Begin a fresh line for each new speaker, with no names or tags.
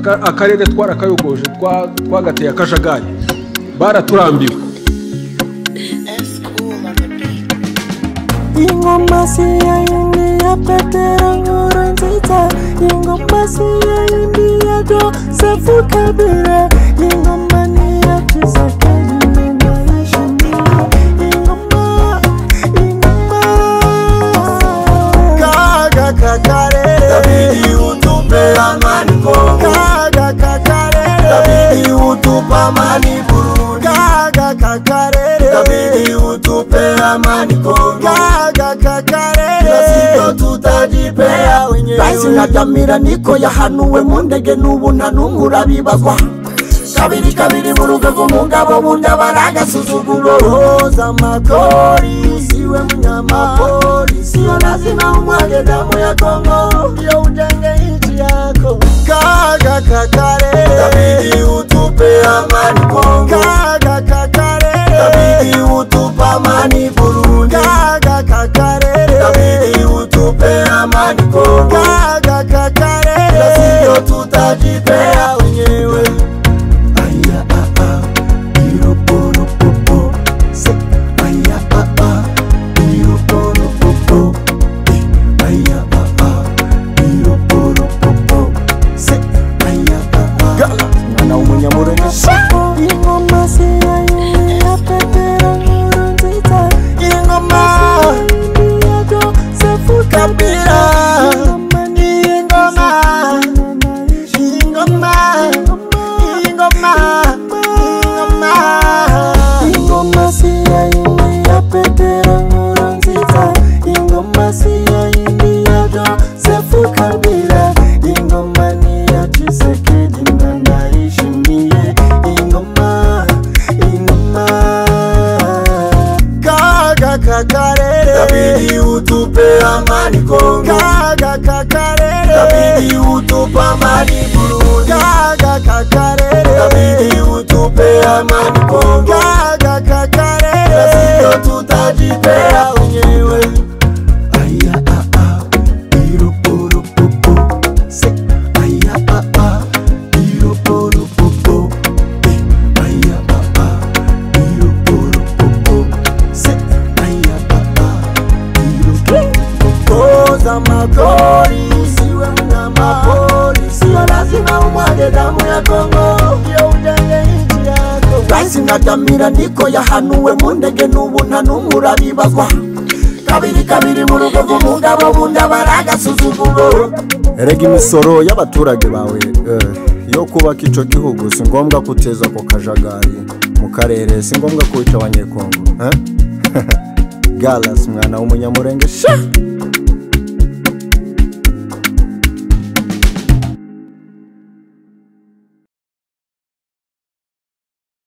akarere twarakayogoje twagateye akajagari baraturambiwe.
Ingoma si yindi ya Petero Nkurunziza, ingoma si yindi ya Joseph Kabila, ingoma ni ya Tshisekedi Ndayishimiye, ingoma kaga kakarere
Dabidi utupe amani Kongo,
kaga kakarere
Dabidi utupe amani Burundi,
kaga kakarere
Dabidi utupe amani Kongo,
kaga kakarere
nasiko tutajipea wenyewe.
Raisi Ntaryamira niko yahanuwe mu ndege n'ubu nta n'umwe urabibazwa. Kabiri kabiri mu rugo rw'umugabo bundi baragasuzuguro. Oza makori siwe mnyamapori, sio lazima umwage damu ya Kongo ndio ujenge nchi yako. Kaga kakarere
Dabidi utupe amani Kongo,
kaga kakarere
Dabidi utupe amani Burundi,
kaga kakarere
Dabidi utupe amani Kongo,
kaga kakarere
nasiko tutajipea wenyewe.
Aya iroporopopo se aya iroporopopo aya iroporopopo se aya gala mwana umunyamurenge ingoma si yindi ya Petero Nkurunziza, ingoma ya Joseph Kabila, ingoma si yindi ya Petero Nkurunziza, ingoma si yindi ya Joseph Kabila, ingoma ni ya Tshisekedi Ndayishimiye, ingoma kaga kakarere
Dabidi utupe amani Kongo,
kaga kakarere
Dabidi utupe amani Burundi,
kaga kakarere
Dabidi utupe amani Kongo,
kaga kakarere
nasiko tutajipea wenyewe.
aya iroporopopo se aya iroporopopo aya iroporopopo se aya iroporopopo za makori siwe mnyamapori, sio lazima umwage damu ya Kongo ndio ujenge nchi yako. Raisi Ntaryamira niko yahanuwe mu ndege n'ubu nta n'umwe urabibazwa. Kabiri kabiri mu rugo rw'umugabo bundi baragasuzuguro.
Erega imisoro y'abaturage bawe yo kubaka ico gihugu si ngombwa kuteza ko kajagari mu karere, si ngombwa kwica abanyekongo. Galas mwana w'umunyamurenge